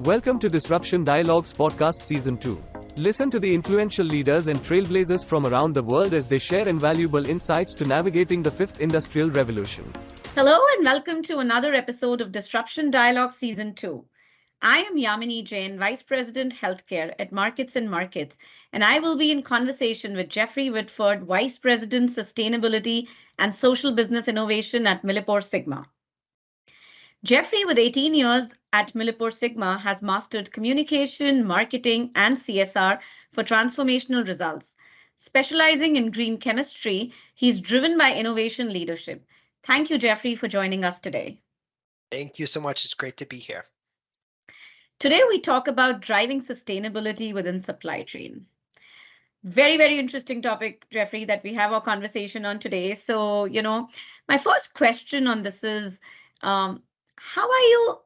Welcome to Disruption Dialogues Podcast Season 2. Listen to the influential leaders and trailblazers from around the world as they share invaluable insights to navigating the fifth industrial revolution. Hello and welcome to another episode of Disruption Dialogues Season 2. I am Yamini Jain, Vice President Healthcare at MarketsandMarkets, and I will be in conversation with Jeffrey Whitford, Vice President Sustainability and Social Business Innovation at MilliporeSigma. Jeffrey, with 18 years at MilliporeSigma, has mastered communication, marketing, and CSR for transformational results. Specializing in green chemistry, he's driven by innovation leadership. Thank you, Jeffrey, for joining us today. Thank you so much. It's great to be here. Today, we talk about driving sustainability within supply chain. Very, very interesting topic, Jeffrey, that we have our conversation on today. So, my first question on this is, how are you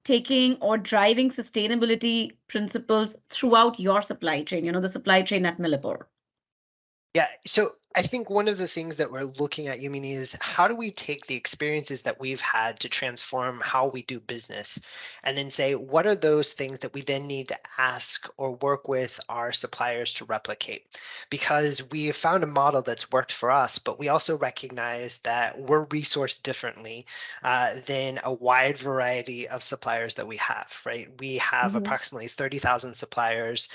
taking or driving sustainability principles throughout your supply chain, the supply chain at Millipore? Yeah, so I think one of the things that we're looking at, Yamini, is how do we take the experiences that we've had to transform how we do business and then say, what are those things that we then need to ask or work with our suppliers to replicate? Because we have found a model that's worked for us, but we also recognize that we're resourced differently than a wide variety of suppliers that we have, right? We have approximately 30,000 suppliers.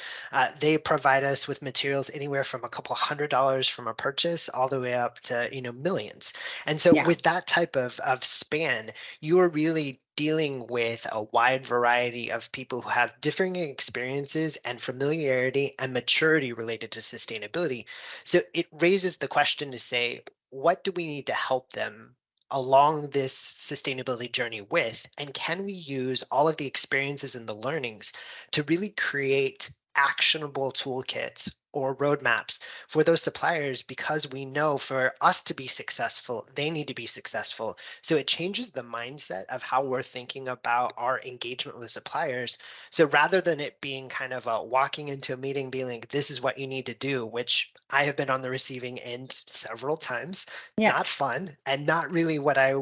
They provide us with materials anywhere from a couple $100 from a purchase all the way up to millions. And so with that type of span, you are really dealing with a wide variety of people who have differing experiences and familiarity and maturity related to sustainability. So it raises the question to say, what do we need to help them along this sustainability journey with? And can we use all of the experiences and the learnings to really create actionable toolkits or roadmaps for those suppliers, because we know for us to be successful, they need to be successful. So it changes the mindset of how we're thinking about our engagement with suppliers. So rather than it being kind of a walking into a meeting being like, this is what you need to do, which I have been on the receiving end several times, not fun and not really what I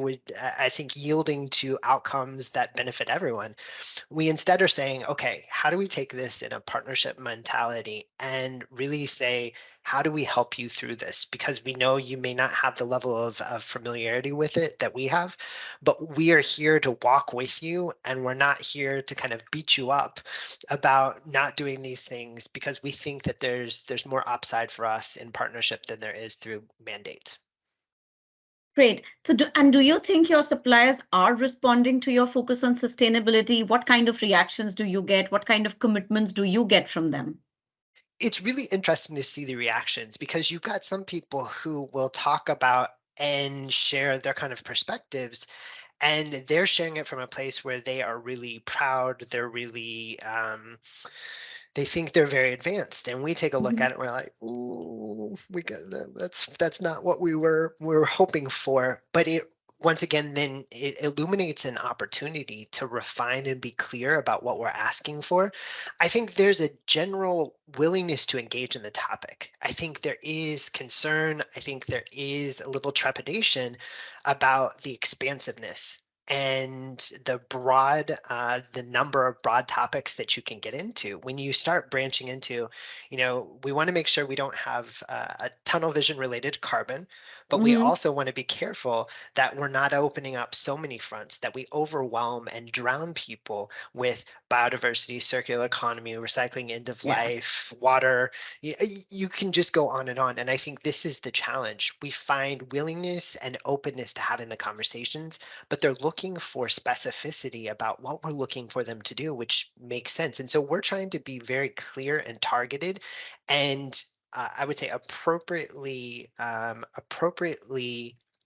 think yielding to outcomes that benefit everyone. We instead are saying, okay, how do we take this in a partnership mentality and really say, how do we help you through this? Because we know you may not have the level of familiarity with it that we have, but we are here to walk with you, and we're not here to kind of beat you up about not doing these things, because we think that there's more upside for us in partnership than there is through mandates. Great. So, do you think your suppliers are responding to your focus on sustainability? What kind of reactions do you get? What kind of commitments do you get from them? It's really interesting to see the reactions, because you've got some people who will talk about and share their kind of perspectives, and they're sharing it from a place where they are really proud. They're really, they think they're very advanced, and we take a look at it and we're like, ooh, that's not what we were hoping for. But once again, then it illuminates an opportunity to refine and be clear about what we're asking for. I think there's a general willingness to engage in the topic. I think there is concern. I think there is a little trepidation about the expansiveness and the number of broad topics that you can get into. When you start branching into, we want to make sure we don't have a tunnel vision related to carbon, but we also want to be careful that we're not opening up so many fronts that we overwhelm and drown people with biodiversity, circular economy, recycling, end of life, water. You can just go on. And I think this is the challenge. We find willingness and openness to having the conversations, but they're looking for specificity about what we're looking for them to do, which makes sense. And so we're trying to be very clear and targeted, and I would say appropriately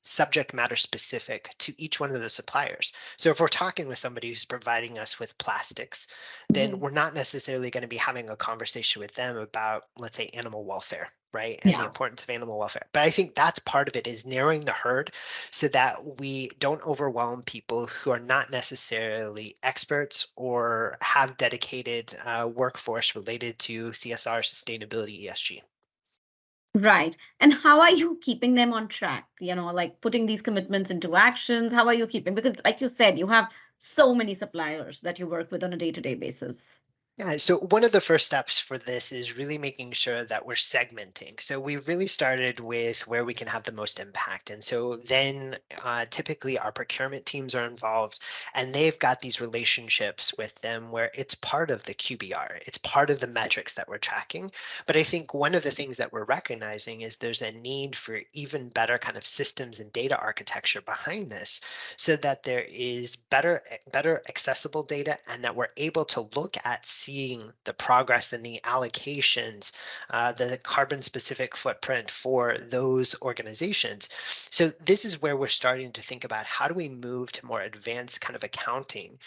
subject matter specific to each one of the suppliers. So if we're talking with somebody who's providing us with plastics, then we're not necessarily going to be having a conversation with them about, let's say, animal welfare, right? And the importance of animal welfare. But I think that's part of it, is narrowing the herd so that we don't overwhelm people who are not necessarily experts or have dedicated workforce related to CSR, sustainability, ESG. Right. And how are you keeping them on track? Like putting these commitments into actions. How are you keeping? Because, like you said, you have so many suppliers that you work with on a day-to-day basis. Yeah, so one of the first steps for this is really making sure that we're segmenting. So we've really started with where we can have the most impact. And so then typically our procurement teams are involved and they've got these relationships with them where it's part of the QBR, it's part of the metrics that we're tracking. But I think one of the things that we're recognizing is there's a need for even better kind of systems and data architecture behind this so that there is better accessible data and that we're able to look at seeing the progress and the allocations, the carbon specific footprint for those organizations. So this is where we're starting to think about how do we move to more advanced kind of accounting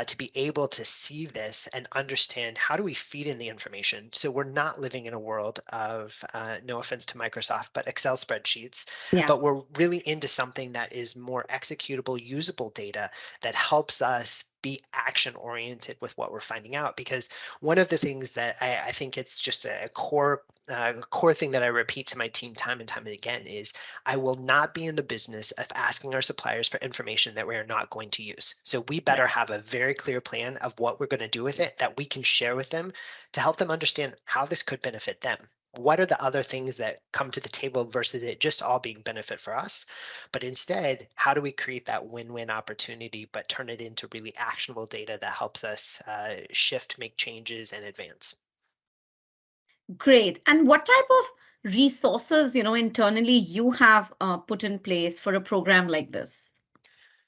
to be able to see this and understand how do we feed in the information. So we're not living in a world of, no offense to Microsoft, but Excel spreadsheets, Yeah. but we're really into something that is more executable, usable data that helps us be action oriented with what we're finding out. Because one of the things that I think it's just a core thing that I repeat to my team time and time again is I will not be in the business of asking our suppliers for information that we are not going to use. So we better Right. have a very clear plan of what we're going to do with it that we can share with them to help them understand how this could benefit them. What are the other things that come to the table versus it just all being benefit for us? But instead, how do we create that win-win opportunity, but turn it into really actionable data that helps us shift, make changes, and advance? Great. And what type of resources, internally you have put in place for a program like this?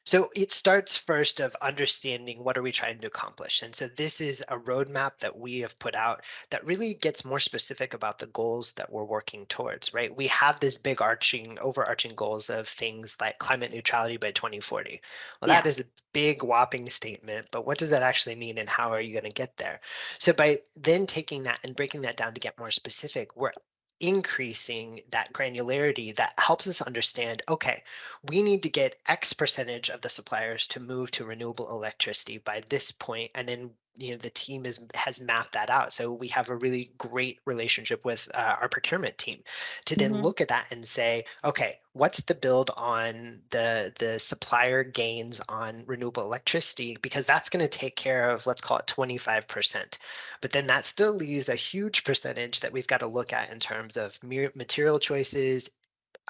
So it starts first of understanding what are we trying to accomplish. And so this is a roadmap that we have put out that really gets more specific about the goals that we're working towards, right? We have this big overarching goals of things like climate neutrality by 2040. Well, that Yeah. is a big whopping statement, but what does that actually mean and how are you going to get there? So by then taking that and breaking that down to get more specific, we're increasing that granularity that helps us understand, okay, we need to get X percentage of the suppliers to move to renewable electricity by this point, and then the team has mapped that out. So we have a really great relationship with our procurement team to then Hmm. look at that and say, okay, what's the build on the supplier gains on renewable electricity? Because that's going to take care of, let's call it 25%. But then that still leaves a huge percentage that we've got to look at in terms of material choices,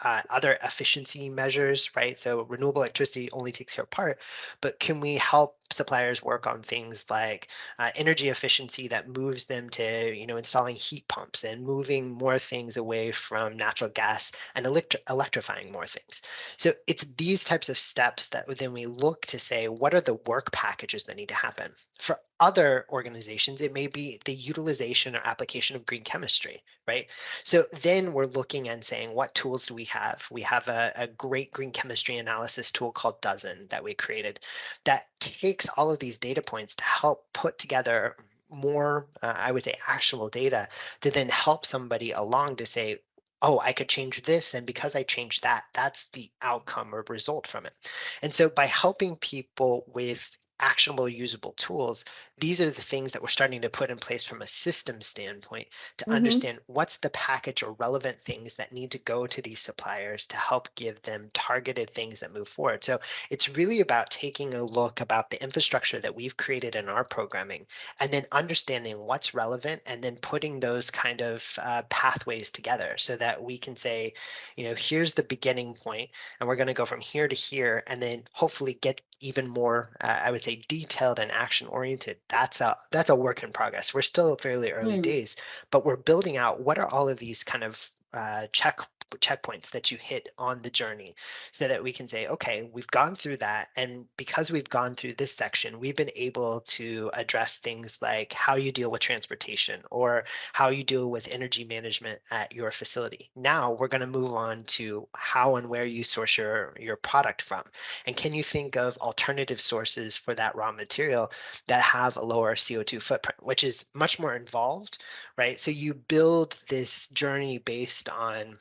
other efficiency measures, right? So renewable electricity only takes care of part, but can we help suppliers work on things like energy efficiency that moves them to, installing heat pumps and moving more things away from natural gas and electrifying more things. So it's these types of steps that then we look to say, what are the work packages that need to happen? For other organizations, it may be the utilization or application of green chemistry, right? So then we're looking and saying, what tools do we have? We have a great green chemistry analysis tool called Dozen that we created that takes all of these data points to help put together more, I would say, actionable data to then help somebody along to say, oh, I could change this. And because I changed that, that's the outcome or result from it. And so by helping people with actionable, usable tools, these are the things that we're starting to put in place from a system standpoint to Hmm. understand what's the package or relevant things that need to go to these suppliers to help give them targeted things that move forward. So it's really about taking a look about the infrastructure that we've created in our programming and then understanding what's relevant and then putting those kind of pathways together so that we can say, here's the beginning point and we're going to go from here to here and then hopefully get even more, I would say, detailed and action oriented. That's a work in progress. We're still fairly early days, but we're building out what are all of these kind of checkpoints that you hit on the journey so that we can say, okay, we've gone through that. And because we've gone through this section, we've been able to address things like how you deal with transportation or how you deal with energy management at your facility. Now we're going to move on to how and where you source your product from. And can you think of alternative sources for that raw material that have a lower CO2 footprint, which is much more involved, right? So you build this journey based on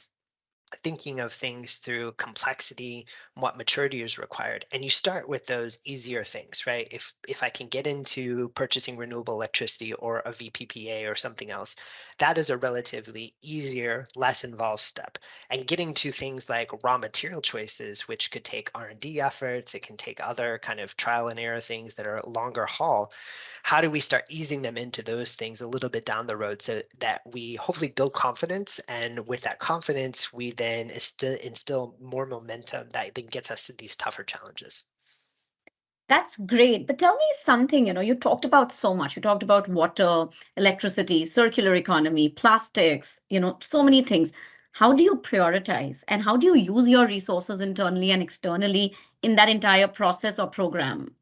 thinking of things through complexity, what maturity is required, and you start with those easier things, right? If I can get into purchasing renewable electricity or a VPPA or something else, that is a relatively easier, less involved step. And getting to things like raw material choices, which could take R&D efforts, it can take other kind of trial and error things that are longer haul. How do we start easing them into those things a little bit down the road so that we hopefully build confidence, and with that confidence we then instill more momentum that then gets us to these tougher challenges. That's great. But tell me something, you talked about so much. You talked about water, electricity, circular economy, plastics, so many things. How do you prioritize and how do you use your resources internally and externally in that entire process or program?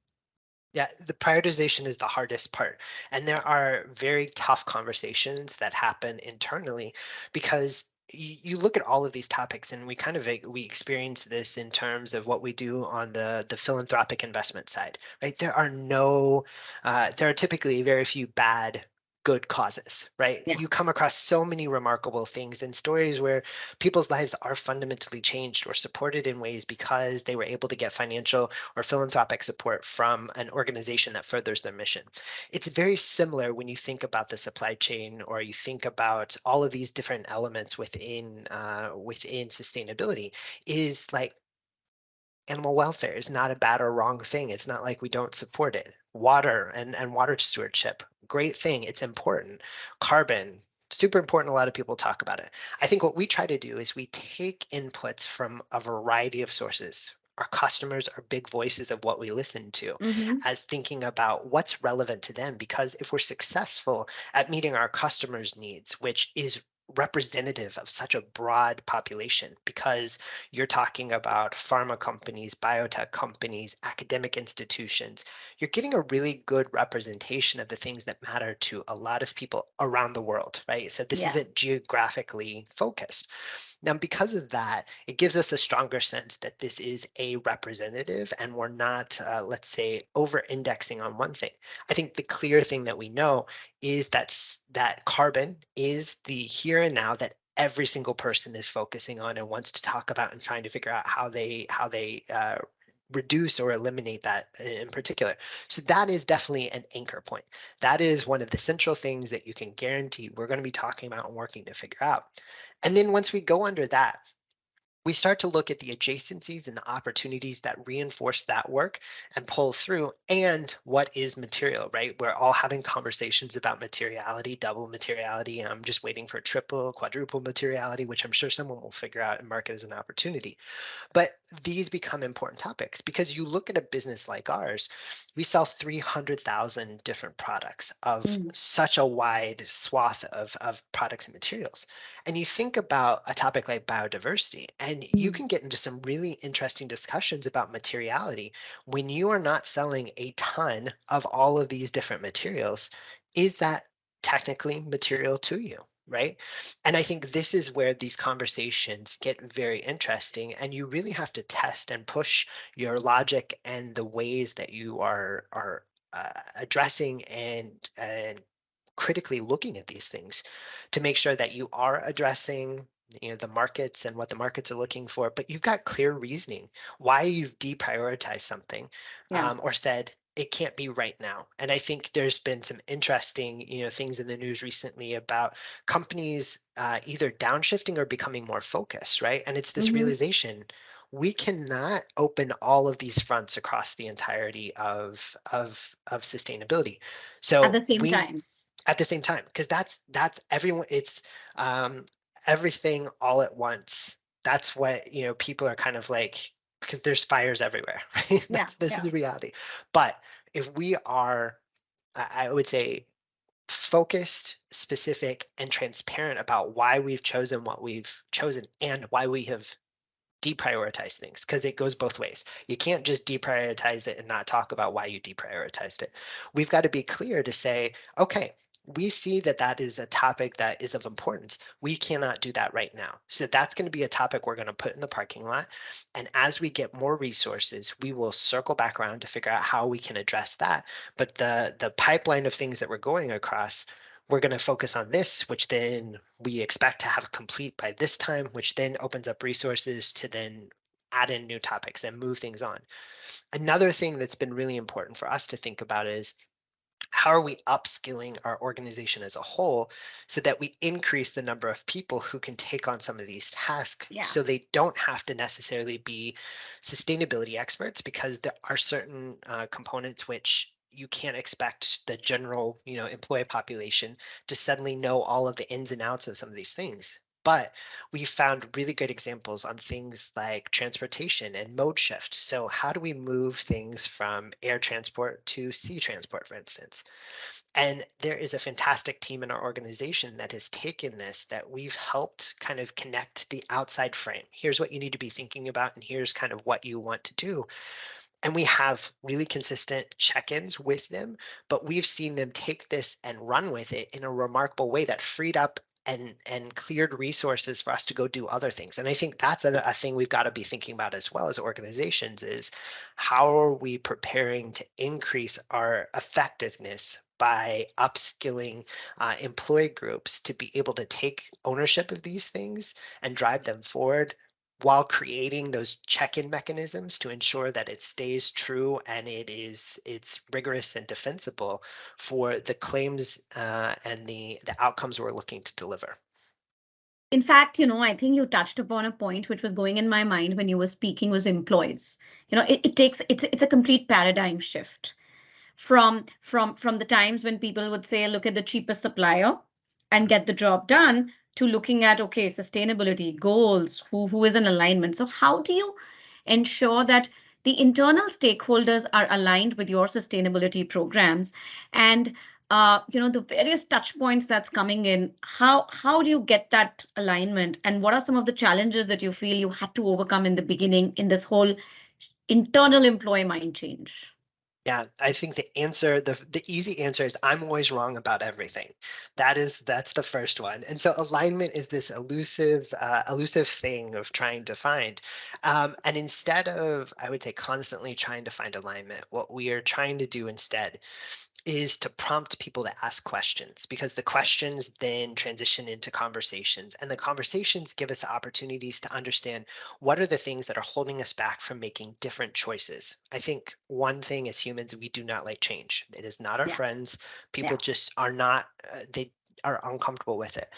Yeah, the prioritization is the hardest part. And there are very tough conversations that happen internally because you look at all of these topics, and we kind of we experience this in terms of what we do on the philanthropic investment side, right? There are typically very few bad good causes, right? Yeah. You come across so many remarkable things and stories where people's lives are fundamentally changed or supported in ways because they were able to get financial or philanthropic support from an organization that furthers their mission. It's very similar when you think about the supply chain, or you think about all of these different elements within sustainability. Is like, animal welfare is not a bad or wrong thing. It's not like we don't support it. Water and water stewardship, great thing. It's important. Carbon, super important. A lot of people talk about it. I think what we try to do is we take inputs from a variety of sources. Our customers are big voices of what we listen to, Mm-hmm. as thinking about what's relevant to them. Because if we're successful at meeting our customers' needs, which is representative of such a broad population, because you're talking about pharma companies, biotech companies, academic institutions, you're getting a really good representation of the things that matter to a lot of people around the world, right? So this Yeah. isn't geographically focused. Now, because of that, it gives us a stronger sense that this is a representative, and we're not, let's say, over indexing on one thing. I think the clear thing that we know is that carbon is the here and now that every single person is focusing on and wants to talk about, and trying to figure out how they reduce or eliminate that in particular. So that is definitely an anchor point. That is one of the central things that you can guarantee we're going to be talking about and working to figure out. And then once we go under that, we start to look at the adjacencies and the opportunities that reinforce that work and pull through, and what is material, right? We're all having conversations about materiality, double materiality. I'm just waiting for triple, quadruple materiality, which I'm sure someone will figure out and market as an opportunity. But these become important topics because you look at a business like ours, we sell 300,000 different products of Mm. such a wide swath of products and materials. And you think about a topic like biodiversity, and you Mm. can get into some really interesting discussions about materiality when you are not selling a ton of all of these different materials. Is that technically material to you? Right. And I think this is where these conversations get very interesting, and you really have to test and push your logic and the ways that you are addressing and critically looking at these things to make sure that you are addressing the markets and what the markets are looking for, but you've got clear reasoning why you've deprioritized something, Yeah. or said it can't be right now. And I think there's been some interesting things in the news recently about companies either downshifting or becoming more focused, right? And it's this Mm-hmm. realization we cannot open all of these fronts across the entirety of sustainability. At So the same we time. at the same time, because that's everyone. It's um, everything all at once. That's what people are kind of like, because there's fires everywhere. Right? Yeah. This is Yeah. the reality. But if we are, I would say, focused, specific, and transparent about why we've chosen what we've chosen and why we have deprioritize things, because it goes both ways. You can't just deprioritize it and not talk about why you deprioritized it. We've got to be clear to say, okay, we see that that is a topic that is of importance. We cannot do that right now. So that's going to be a topic we're going to put in the parking lot. And as we get more resources, we will circle back around to figure out how we can address that. But the pipeline of things that we're going across, we're going to focus on this, which then we expect to have complete by this time, which then opens up resources to then add in new topics and move things on. Another thing that's been really important for us to think about is how are we upskilling our organization as a whole so that we increase the number of people who can take on some of these tasks so they don't have to necessarily be sustainability experts, because there are certain components which you can't expect the general employee population to suddenly know all of the ins and outs of some of these things. But we found really good examples on things like transportation and mode shift. So how do we move things from air transport to sea transport, for instance? And there is a fantastic team in our organization that has taken this, that we've helped kind of connect the outside frame. Here's what you need to be thinking about, and here's kind of what you want to do. And we have really consistent check-ins with them, but we've seen them take this and run with it in a remarkable way that freed up and cleared resources for us to go do other things. And I think that's a thing we've got to be thinking about as well as organizations, is how are we preparing to increase our effectiveness by upskilling employee groups to be able to take ownership of these things and drive them forward, while creating those check-in mechanisms to ensure that it stays true and it's rigorous and defensible for the claims and the outcomes we're looking to deliver. In fact, I think you touched upon a point which was going in my mind when you were speaking, was employees. It's a complete paradigm shift from the times when people would say, look at the cheapest supplier and get the job done, to looking at, okay, sustainability goals, who is in alignment. So how do you ensure that the internal stakeholders are aligned with your sustainability programs, and the various touch points that's coming in? How do you get that alignment, and what are some of the challenges that you feel you had to overcome in the beginning in this whole internal employee mind change? Yeah, I think the easy answer is I'm always wrong about everything. That's the first one. And so alignment is this elusive thing of trying to find. And instead of, I would say, constantly trying to find alignment, what we are trying to do instead is to prompt people to ask questions, because the questions then transition into conversations, and the conversations give us opportunities to understand what are the things that are holding us back from making different choices. I think one thing as humans, we do not like change. It is not our friends. People just are not, they are uncomfortable with it.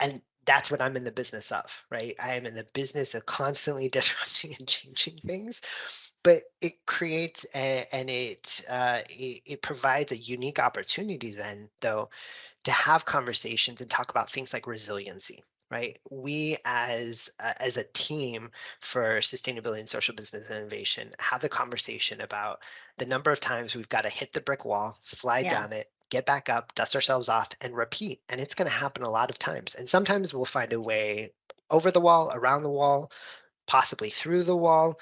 And that's what I'm in the business of, right? I am in the business of constantly disrupting and changing things, but it creates it provides a unique opportunity then, though, to have conversations and talk about things like resiliency, right? We as a team for sustainability and social business innovation have the conversation about the number of times we've got to hit the brick wall, slide down it, get back up, dust ourselves off, and repeat. And it's going to happen a lot of times. And sometimes we'll find a way over the wall, around the wall, possibly through the wall,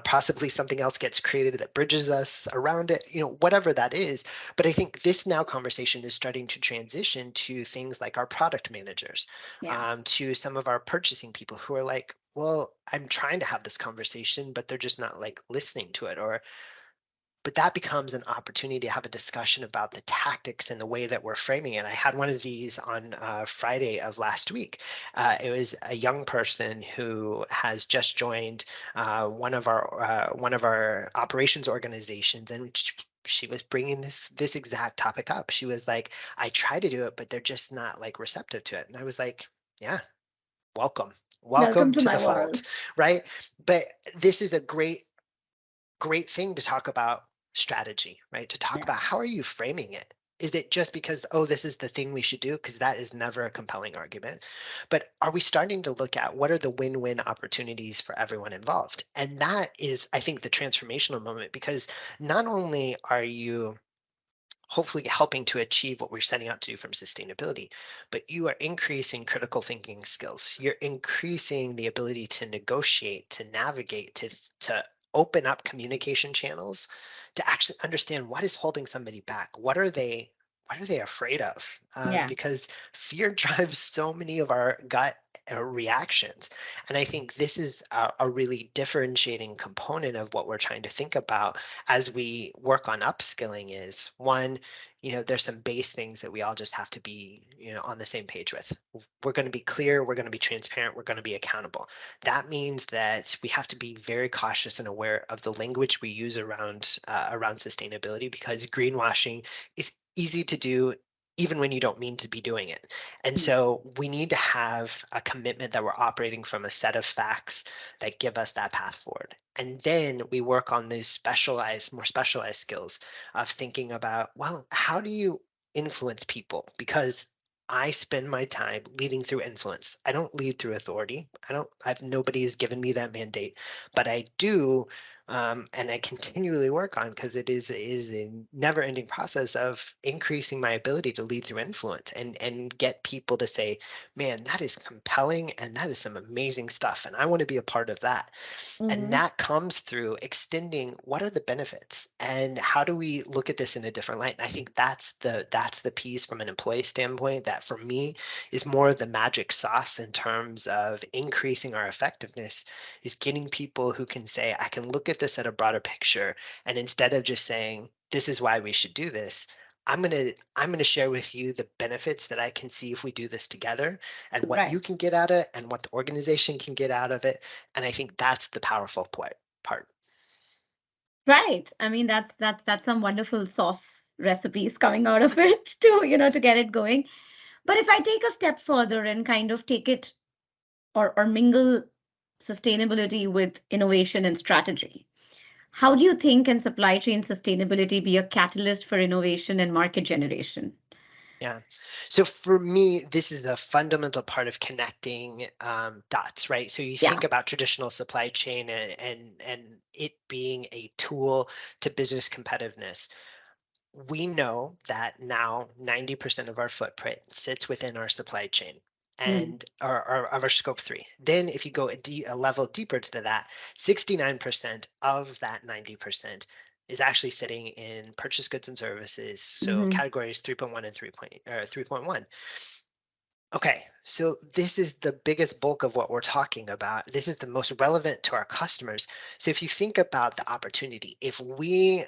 possibly something else gets created that bridges us around it, whatever that is. But I think this now conversation is starting to transition to things like our product managers, to some of our purchasing people who are like, well, I'm trying to have this conversation, but they're just not like listening to it. But that becomes an opportunity to have a discussion about the tactics and the way that we're framing it. I had one of these on Friday of last week. It was a young person who has just joined one of our operations organizations, and she was bringing this exact topic up. She was like, I try to do it, but they're just not like receptive to it. And I was like, yeah, welcome to the fold, right? But this is a great thing to talk about strategy, right? To talk about how are you framing it? Is it just because, oh, this is the thing we should do? Because that is never a compelling argument. But are we starting to look at what are the win-win opportunities for everyone involved? And that is, I think, the transformational moment, because not only are you hopefully helping to achieve what we're setting out to do from sustainability, but you are increasing critical thinking skills. You're increasing the ability to negotiate, to navigate, to open up communication channels, to actually understand what is holding somebody back. What are they what are they afraid of? Yeah. Because fear drives so many of our gut reactions. And I think this is a really differentiating component of what we're trying to think about as we work on upskilling is one, there's some base things that we all just have to be, on the same page with. We're going to be clear, we're going to be transparent, we're going to be accountable. That means that we have to be very cautious and aware of the language we use around sustainability, because greenwashing is easy to do even when you don't mean to be doing it. And so we need to have a commitment that we're operating from a set of facts that give us that path forward. And then we work on those more specialized skills of thinking about, well, how do you influence people? Because I spend my time leading through influence. I don't lead through authority. Nobody has given me that mandate, but I do, and I continually work on, because it is a never-ending process of increasing my ability to lead through influence and get people to say, man, that is compelling and that is some amazing stuff, and I want to be a part of that. And Mm-hmm. that comes through extending what are the benefits and how do we look at this in a different light. And I think that's the piece from an employee standpoint that for me is more of the magic sauce in terms of increasing our effectiveness, is getting people who can say, I can look at this at a broader picture, and instead of just saying this is why we should do this, I'm gonna share with you the benefits that I can see if we do this together, and what Right. you can get out of it and what the organization can get out of it. And I think that's the powerful part. Right. I mean, that's some wonderful sauce recipes coming out of it to, to get it going. But if I take a step further and kind of take it or mingle sustainability with innovation and strategy, how do you think can supply chain sustainability be a catalyst for innovation and market generation? Yeah. So for me, this is a fundamental part of connecting dots, right? So you Yeah. think about traditional supply chain and it being a tool to business competitiveness. We know that now 90% of our footprint sits within our supply chain Mm. and our of our scope 3. Then if you go a level deeper to that, 69% of that 90% is actually sitting in purchase goods and services. So Mm-hmm. categories 3.1 and 3.1. Okay, so this is the biggest bulk of what we're talking about. This is the most relevant to our customers. So if you think about the opportunity, if we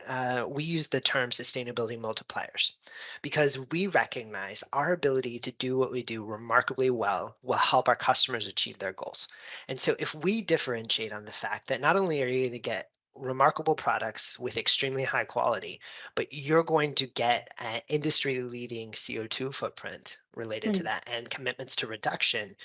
use the term sustainability multipliers, because we recognize our ability to do what we do remarkably well will help our customers achieve their goals. And so if we differentiate on the fact that not only are you going to get remarkable products with extremely high quality, but you're going to get an industry leading CO2 footprint related to Mm. that and commitments to reduction,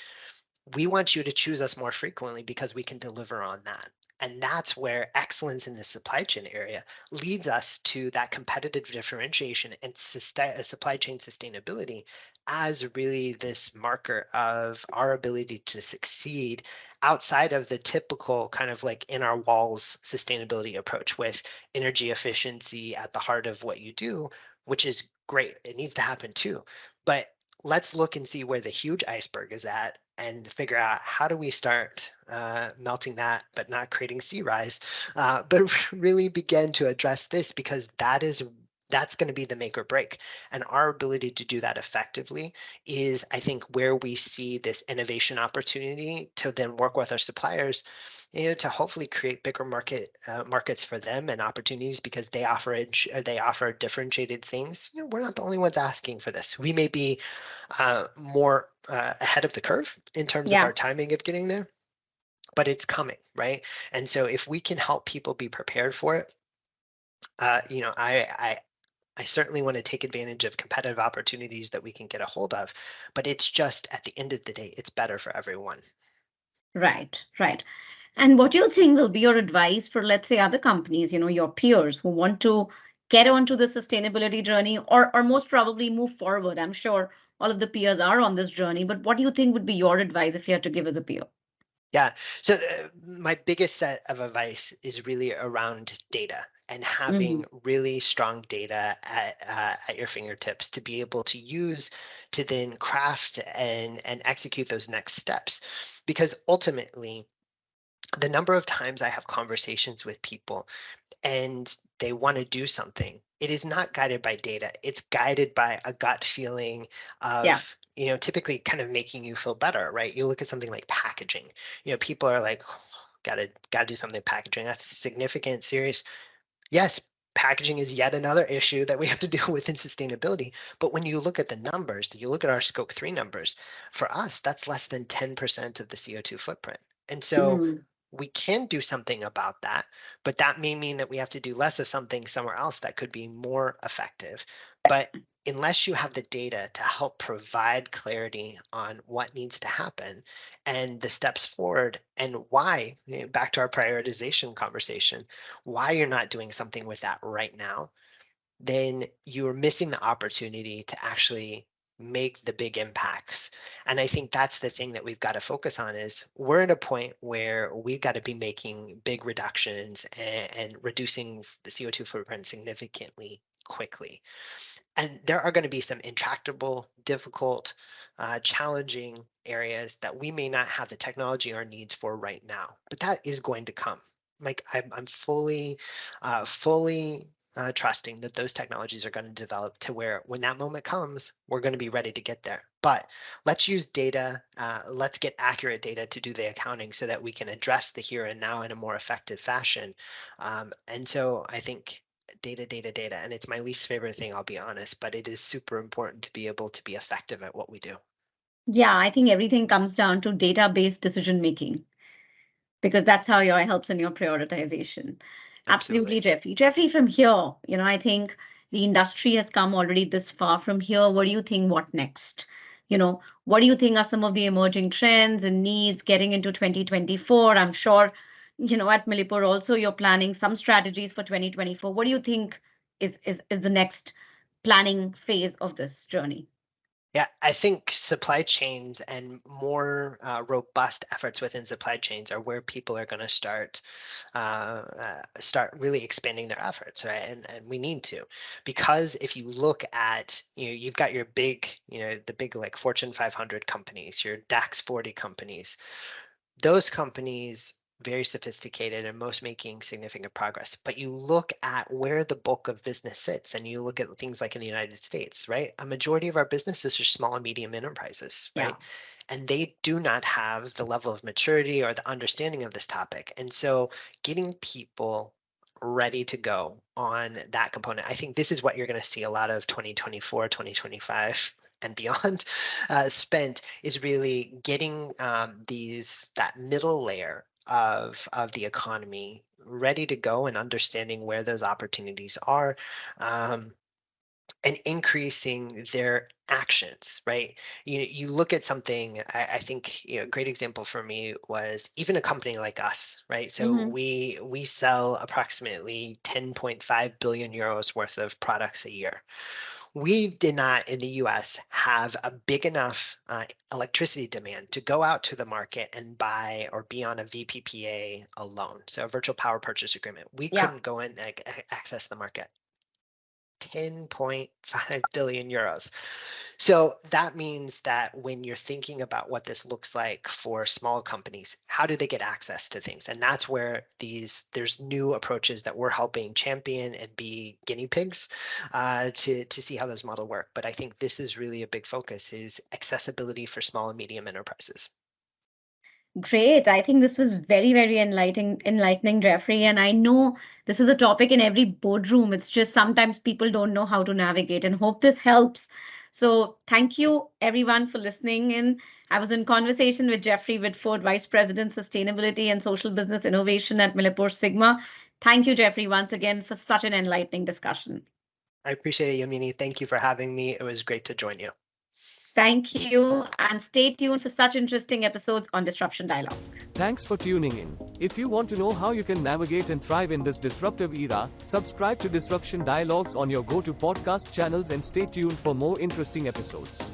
we want you to choose us more frequently because we can deliver on that. And that's where excellence in the supply chain area leads us to that competitive differentiation and supply chain sustainability as really this marker of our ability to succeed outside of the typical kind of like in our walls sustainability approach with energy efficiency at the heart of what you do, which is great. It needs to happen too. But let's look and see where the huge iceberg is at and figure out how do we start melting that, but not creating sea rise, but really begin to address this, because that's going to be the make or break. And our ability to do that effectively is, I think, where we see this innovation opportunity to then work with our suppliers, to hopefully create bigger markets for them and opportunities, because they offer differentiated things. We're not the only ones asking for this. We may be more ahead of the curve in terms of Yeah. our timing of getting there, but it's coming, right? And so if we can help people be prepared for it, I certainly want to take advantage of competitive opportunities that we can get a hold of, but it's just at the end of the day, it's better for everyone. Right. Right. And what do you think will be your advice for, let's say, other companies, your peers who want to get onto the sustainability journey or most probably move forward? I'm sure all of the peers are on this journey, but what do you think would be your advice if you had to give as a peer? Yeah. So my biggest set of advice is really around data and Mm-hmm. having really strong data at your fingertips to be able to use to then craft and execute those next steps. Because ultimately, the number of times I have conversations with people and they want to do something, it is not guided by data. It's guided by a gut feeling Yeah. of, typically kind of making you feel better, right? You look at something like packaging. People are like, gotta do something with packaging. That's significant, serious. Yes, packaging is yet another issue that we have to deal with in sustainability. But when you look at the numbers, you look at our scope 3 numbers, for us, that's less than 10% of the CO2 footprint. And so Mm. we can do something about that, but that may mean that we have to do less of something somewhere else that could be more effective. But unless you have the data to help provide clarity on what needs to happen and the steps forward and why, back to our prioritization conversation, why you're not doing something with that right now, then you're missing the opportunity to actually make the big impacts. And I think that's the thing that we've got to focus on is we're at a point where we've got to be making big reductions and reducing the CO2 footprint significantly quickly. And there are going to be some intractable, difficult, challenging areas that we may not have the technology or needs for right now, but that is going to come. Like I'm fully trusting that those technologies are going to develop to where when that moment comes, we're going to be ready to get there. But let's use data. Let's get accurate data to do the accounting so that we can address the here and now in a more effective fashion. And so I think data, and it's my least favorite thing, I'll be honest, but it is super important to be able to be effective at what we do. Yeah, I think everything comes down to data-based decision making, because that's how your helps in your prioritization. Absolutely, Absolutely. Jeffrey. Jeffrey, from here, I think the industry has come already this far. From here, what do you think? What next? What do you think are some of the emerging trends and needs getting into 2024? I'm sure, at Millipore also you're planning some strategies for 2024. What do you think is the next planning phase of this journey? Yeah, I think supply chains and more robust efforts within supply chains are where people are going to start really expanding their efforts, right? And we need to, because if you look at, you've got your big, the big like Fortune 500 companies, your DAX 40 companies, those companies very sophisticated and most making significant progress. But you look at where the bulk of business sits and you look at things like in the United States, right? A majority of our businesses are small and medium enterprises, Yeah. right? And they do not have the level of maturity or the understanding of this topic. And so getting people ready to go on that component, I think this is what you're going to see a lot of 2024, 2025 and beyond spent is really getting that middle layer of the economy ready to go and understanding where those opportunities are, and increasing their actions, right? You look at something, I think, a great example for me was even a company like us, right? So Hmm. we sell approximately 10.5 billion euros worth of products a year. We did not in the US have a big enough electricity demand to go out to the market and buy or be on a VPPA alone. So a virtual power purchase agreement. We Yeah. couldn't go in and access the market. 10.5 billion euros. So that means that when you're thinking about what this looks like for small companies, how do they get access to things? And that's where there's new approaches that we're helping champion and be guinea pigs to see how those models work. But I think this is really a big focus is accessibility for small and medium enterprises. Great. I think this was very, very enlightening, Jeffrey. And I know this is a topic in every boardroom. It's just sometimes people don't know how to navigate, and hope this helps. So thank you everyone for listening in. I was in conversation with Jeffrey Whitford, Vice President, Sustainability and Social Business Innovation at MilliporeSigma. Thank you, Jeffrey, once again for such an enlightening discussion. I appreciate it, Yamini. Thank you for having me. It was great to join you. Thank you, and stay tuned for such interesting episodes on Disruption Dialogue. Thanks for tuning in. If you want to know how you can navigate and thrive in this disruptive era, subscribe to Disruption Dialogues on your go-to podcast channels and stay tuned for more interesting episodes.